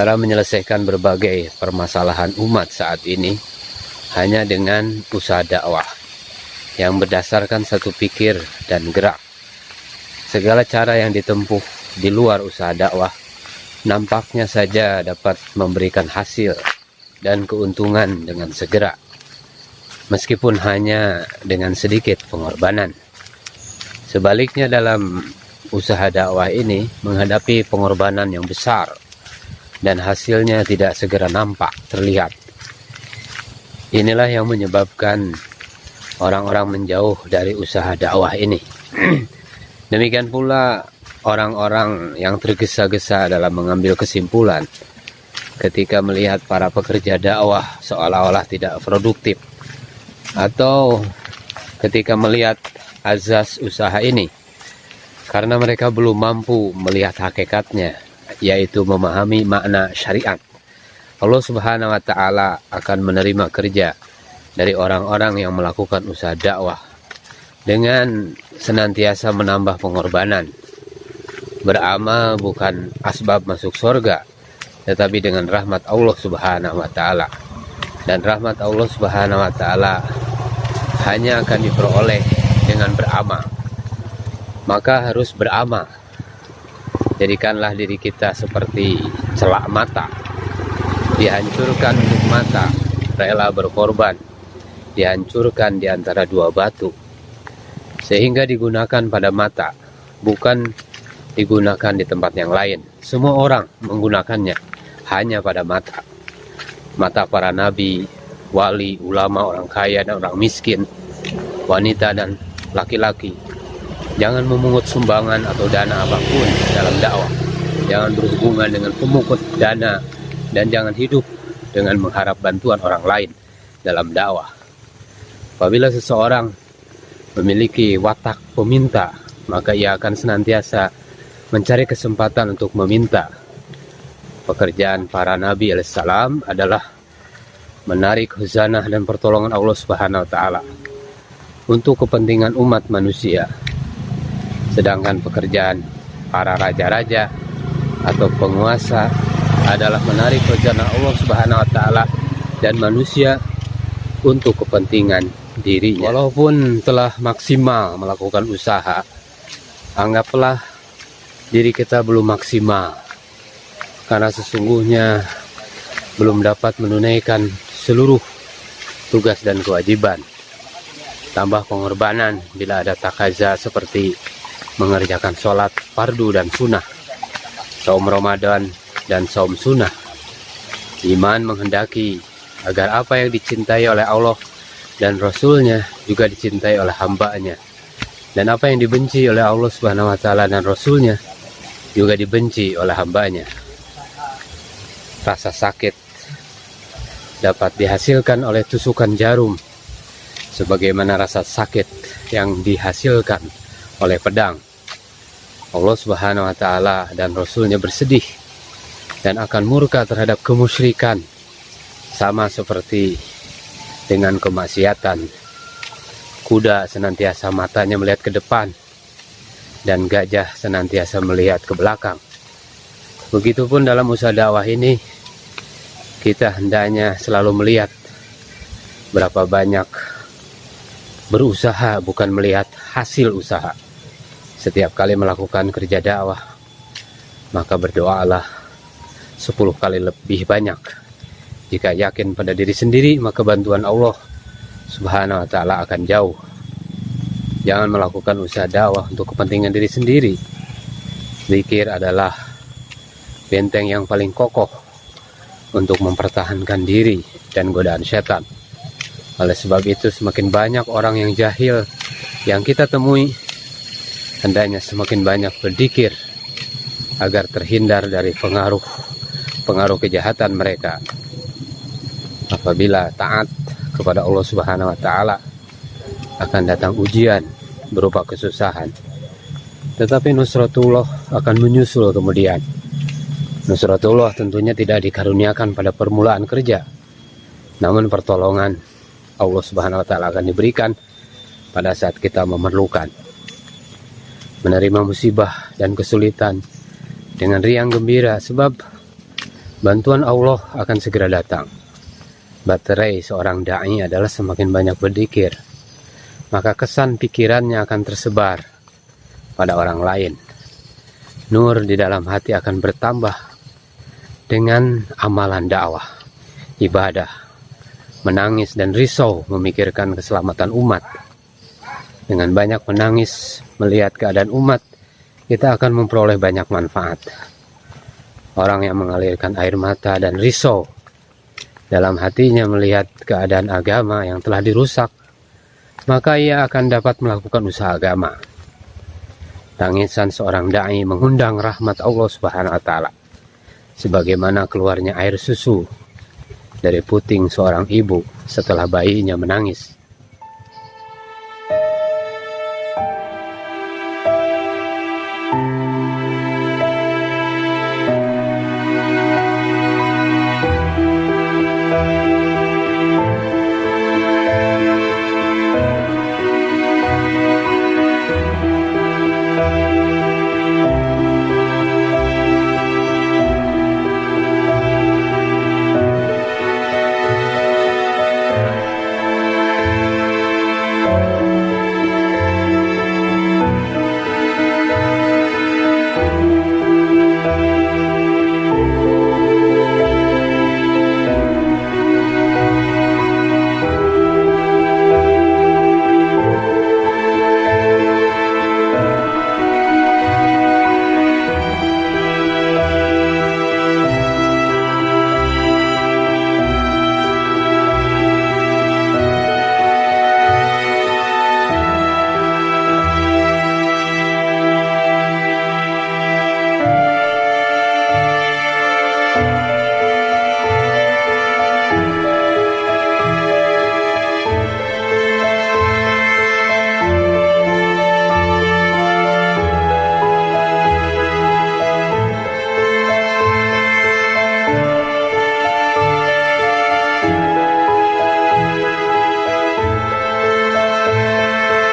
cara menyelesaikan berbagai permasalahan umat saat ini hanya dengan usaha dakwah yang berdasarkan satu pikir dan gerak. Segala cara yang ditempuh di luar usaha dakwah nampaknya saja dapat memberikan hasil dan keuntungan dengan segera, meskipun hanya dengan sedikit pengorbanan. Sebaliknya, dalam usaha dakwah ini menghadapi pengorbanan yang besar dan hasilnya tidak segera nampak terlihat. Inilah yang menyebabkan orang-orang menjauh dari usaha dakwah ini. Demikian pula orang-orang yang tergesa-gesa dalam mengambil kesimpulan ketika melihat para pekerja dakwah seolah-olah tidak produktif, atau ketika melihat azas usaha ini karena mereka belum mampu melihat hakikatnya, yaitu memahami makna syariat. Allah Subhanahu wa Ta'ala akan menerima kerja dari orang-orang yang melakukan usaha dakwah dengan senantiasa menambah pengorbanan. Beramal bukan asbab masuk surga, tetapi dengan rahmat Allah Subhanahu wa Ta'ala. Dan rahmat Allah Subhanahu wa Ta'ala hanya akan diperoleh dengan beramal. Maka harus beramal. Jadikanlah diri kita seperti celak mata, dihancurkan untuk mata, rela berkorban, dihancurkan di antara dua batu, sehingga digunakan pada mata, bukan digunakan di tempat yang lain. Semua orang menggunakannya hanya pada mata. Mata para nabi, wali, ulama, orang kaya dan orang miskin, wanita dan laki-laki. Jangan memungut sumbangan atau dana apapun dalam dakwah. Jangan berhubungan dengan pemungut dana, dan jangan hidup dengan mengharap bantuan orang lain dalam dakwah. Apabila seseorang memiliki watak peminta, maka ia akan senantiasa mencari kesempatan untuk meminta. Pekerjaan para nabi alaihissalam adalah menarik khazanah dan pertolongan Allah Subhanahu wa Ta'ala untuk kepentingan umat manusia. Sedangkan pekerjaan para raja-raja atau penguasa adalah menarik khazanah Allah Subhanahu wa Ta'ala dan manusia untuk kepentingan dirinya. Walaupun telah maksimal melakukan usaha, anggaplah diri kita belum maksimal, karena sesungguhnya belum dapat menunaikan seluruh tugas dan kewajiban. Tambah pengorbanan bila ada takaza seperti mengerjakan sholat fardu dan sunnah, saum Ramadan dan saum sunnah. Iman menghendaki agar apa yang dicintai oleh Allah dan Rasulnya juga dicintai oleh hambanya, dan apa yang dibenci oleh Allah Subhanahu wa Ta'ala dan Rasulnya juga dibenci oleh hambanya. Rasa sakit dapat dihasilkan oleh tusukan jarum, sebagaimana rasa sakit yang dihasilkan oleh pedang. Allah Subhanahu wa Ta'ala dan Rasulnya bersedih dan akan murka terhadap kemusyrikan, sama seperti dengan kemaksiatan. Kuda senantiasa matanya melihat ke depan, dan gajah senantiasa melihat ke belakang. Begitupun dalam usaha dakwah ini, kita hendaknya selalu melihat berapa banyak berusaha, bukan melihat hasil usaha. Setiap kali melakukan kerja dakwah, maka berdoalah 10 kali lebih banyak. Jika yakin pada diri sendiri, maka bantuan Allah Subhanahu wa Ta'ala akan jauh. Jangan melakukan usaha dakwah untuk kepentingan diri sendiri. Zikir adalah benteng yang paling kokoh untuk mempertahankan diri dan godaan setan. Oleh sebab itu, semakin banyak orang yang jahil yang kita temui, hendaknya semakin banyak berzikir agar terhindar dari pengaruh kejahatan mereka. Apabila taat kepada Allah Subhanahu wa Ta'ala, akan datang ujian berupa kesusahan, tetapi nusratullah akan menyusul kemudian. Nusratullah tentunya tidak dikaruniakan pada permulaan kerja, namun pertolongan Allah Subhanahu wa Ta'ala akan diberikan pada saat kita memerlukan. Menerima musibah dan kesulitan dengan riang gembira, sebab bantuan Allah akan segera datang. Baterai seorang da'i adalah semakin banyak berzikir, maka kesan pikirannya akan tersebar pada orang lain. Nur di dalam hati akan bertambah dengan amalan dakwah, ibadah, menangis dan risau memikirkan keselamatan umat. Dengan banyak menangis melihat keadaan umat, kita akan memperoleh banyak manfaat. Orang yang mengalirkan air mata dan risau dalam hatinya melihat keadaan agama yang telah dirusak, maka ia akan dapat melakukan usaha agama. Tangisan seorang da'i mengundang rahmat Allah Subhanahu wa Ta'ala, sebagaimana keluarnya air susu dari puting seorang ibu setelah bayinya menangis.